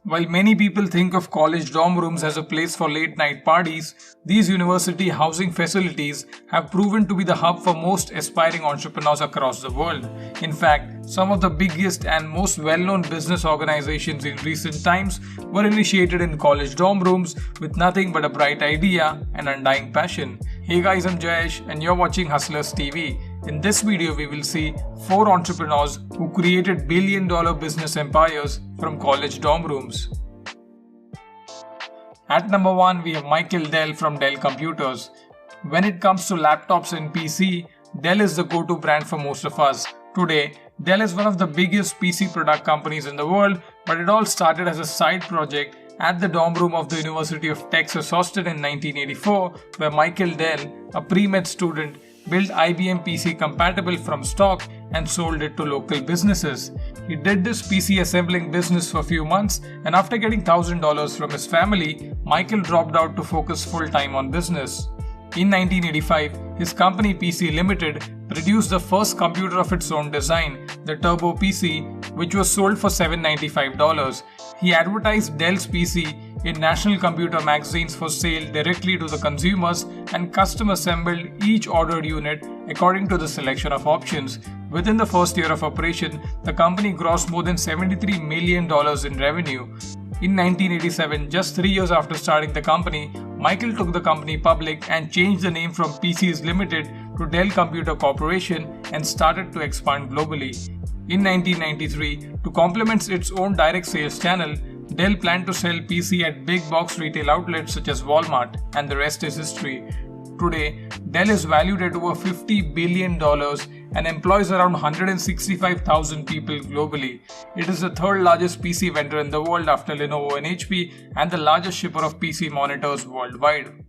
While many people think of college dorm rooms as a place for late night parties, these university housing facilities have proven to be the hub for most aspiring entrepreneurs across the world. In fact, some of the biggest and most well known business organizations in recent times were initiated in college dorm rooms with nothing but a bright idea and undying passion. Hey guys, I'm Jayesh and you're watching Hustlers TV. In this video, we will see 4 entrepreneurs who created billion-dollar business empires from college dorm rooms. At number 1, we have Michael Dell from Dell Computers. When it comes to laptops and PC, Dell is the go-to brand for most of us. Today, Dell is one of the biggest PC product companies in the world, but it all started as a side project at the dorm room of the University of Texas Austin in 1984, where Michael Dell, a pre-med student, built IBM PC compatible from stock and sold it to local businesses. He did this PC assembling business for a few months, and after getting $1,000 from his family, Michael dropped out to focus full-time on business. In 1985, his company PC Limited produced the first computer of its own design, the Turbo PC, which was sold for $795. He advertised Dell's PC in national computer magazines for sale directly to the consumers, and custom assembled each ordered unit according to the selection of options. Within the first year of operation, the company grossed more than $73 million in revenue. In 1987, just 3 years after starting the company, Michael took the company public and changed the name from PCs Limited to Dell Computer Corporation and started to expand globally. In 1993, to complement its own direct sales channel, Dell planned to sell PC at big box retail outlets such as Walmart, and the rest is history. Today, Dell is valued at over $50 billion and employs around 165,000 people globally. It is the third largest PC vendor in the world after Lenovo and HP, and the largest shipper of PC monitors worldwide.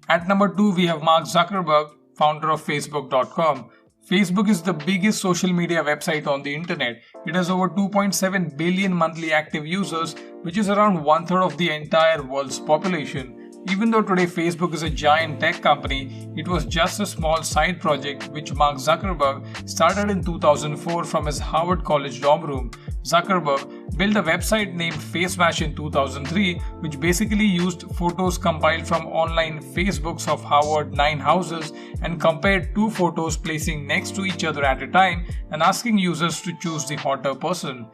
At number 2, we have Mark Zuckerberg, founder of Facebook.com. Facebook is the biggest social media website on the internet. It has over 2.7 billion monthly active users, which is around 1/3 of the entire world's population. Even though today Facebook is a giant tech company, it was just a small side project which Mark Zuckerberg started in 2004 from his Harvard College dorm room. Zuckerberg built a website named FaceMash in 2003, which basically used photos compiled from online Facebooks of Harvard 9 houses and compared 2 photos placing next to each other at a time and asking users to choose the hotter person.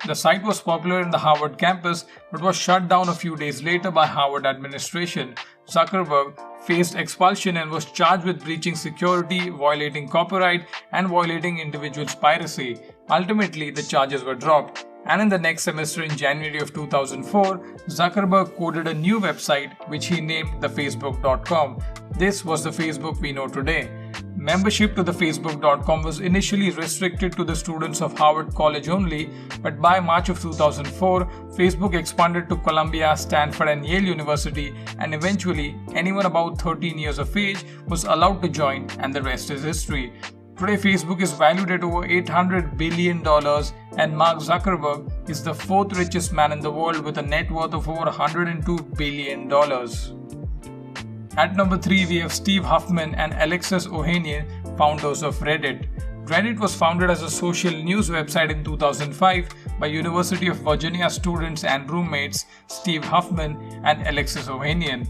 The site was popular in the Harvard campus but was shut down a few days later by Harvard administration. Zuckerberg faced expulsion and was charged with breaching security, violating copyright, and violating individuals' privacy. Ultimately, the charges were dropped, and in the next semester in January of 2004, Zuckerberg coded a new website which he named the Facebook.com. This was the Facebook we know today. Membership to the Facebook.com was initially restricted to the students of Harvard College only, but by March of 2004, Facebook expanded to Columbia, Stanford, and Yale University, and eventually anyone about 13 years of age was allowed to join, and the rest is history. Today, Facebook is valued at over $800 billion, and Mark Zuckerberg is the 4th richest man in the world with a net worth of over $102 billion. At number 3, we have Steve Huffman and Alexis Ohanian, founders of Reddit. Reddit was founded as a social news website in 2005 by University of Virginia students and roommates Steve Huffman and Alexis Ohanian.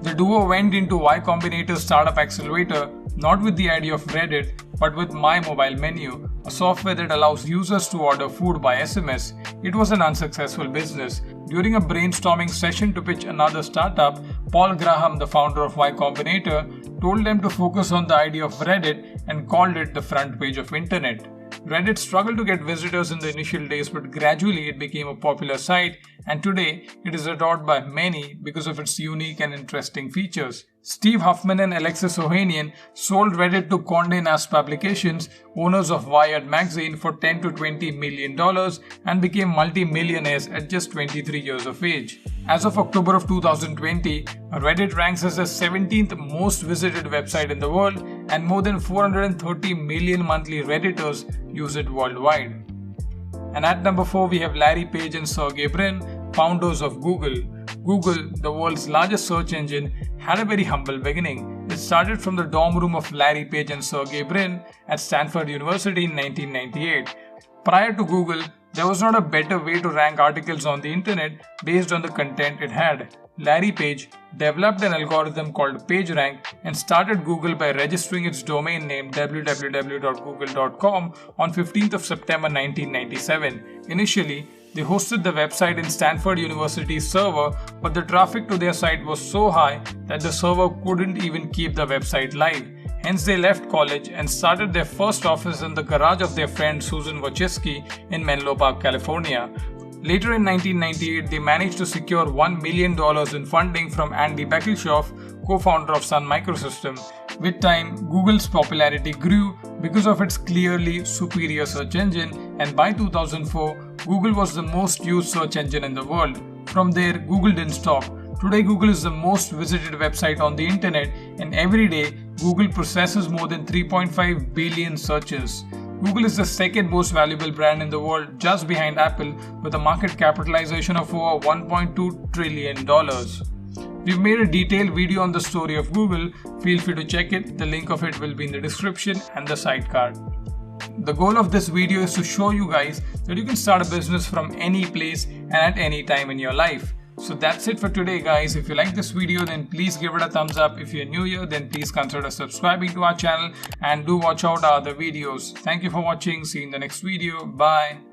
The duo went into Y Combinator Startup Accelerator not with the idea of Reddit, but with My Mobile Menu, a software that allows users to order food by SMS. It was an unsuccessful business. During a brainstorming session to pitch another startup, Paul Graham, the founder of Y Combinator, told them to focus on the idea of Reddit and called it the front page of internet. Reddit struggled to get visitors in the initial days, but gradually it became a popular site, and today it is adored by many because of its unique and interesting features. Steve Huffman and Alexis Ohanian sold Reddit to Condé Nast Publications, owners of Wired magazine, for $10 to $20 million and became multi-millionaires at just 23 years of age. As of October of 2020, Reddit ranks as the 17th most visited website in the world, and more than 430 million monthly Redditors use it worldwide. And at number 4, we have Larry Page and Sergey Brin, founders of Google. Google, the world's largest search engine, had a very humble beginning. It started from the dorm room of Larry Page and Sergey Brin at Stanford University in 1998. Prior to Google, There was not a better way to rank articles on the internet based on the content it had. Larry Page developed an algorithm called PageRank and started Google by registering its domain name www.google.com on 15th of September 1997. Initially, they hosted the website in Stanford University's server, but the traffic to their site was so high that the server couldn't even keep the website live. Hence, they left college and started their first office in the garage of their friend Susan Wojcicki in Menlo Park, California. Later in 1998, they managed to secure $1 million in funding from Andy Bechtolsheim, co-founder of Sun Microsystems. With time, Google's popularity grew because of its clearly superior search engine, and by 2004, Google was the most used search engine in the world. From there, Google didn't stop. Today, Google is the most visited website on the internet, and every day, Google processes more than 3.5 billion searches. Google is the second most valuable brand in the world, just behind Apple, with a market capitalization of over $1.2 trillion. We've made a detailed video on the story of Google. Feel free to check it. The link of it will be in the description and the sidecar. The goal of this video is to show you guys that you can start a business from any place and at any time in your life. So that's it for today, guys. If you like this video, then please give it a thumbs up. If you're new here, then please consider subscribing to our channel and do watch out our other videos. Thank you for watching. See you in the next video. Bye.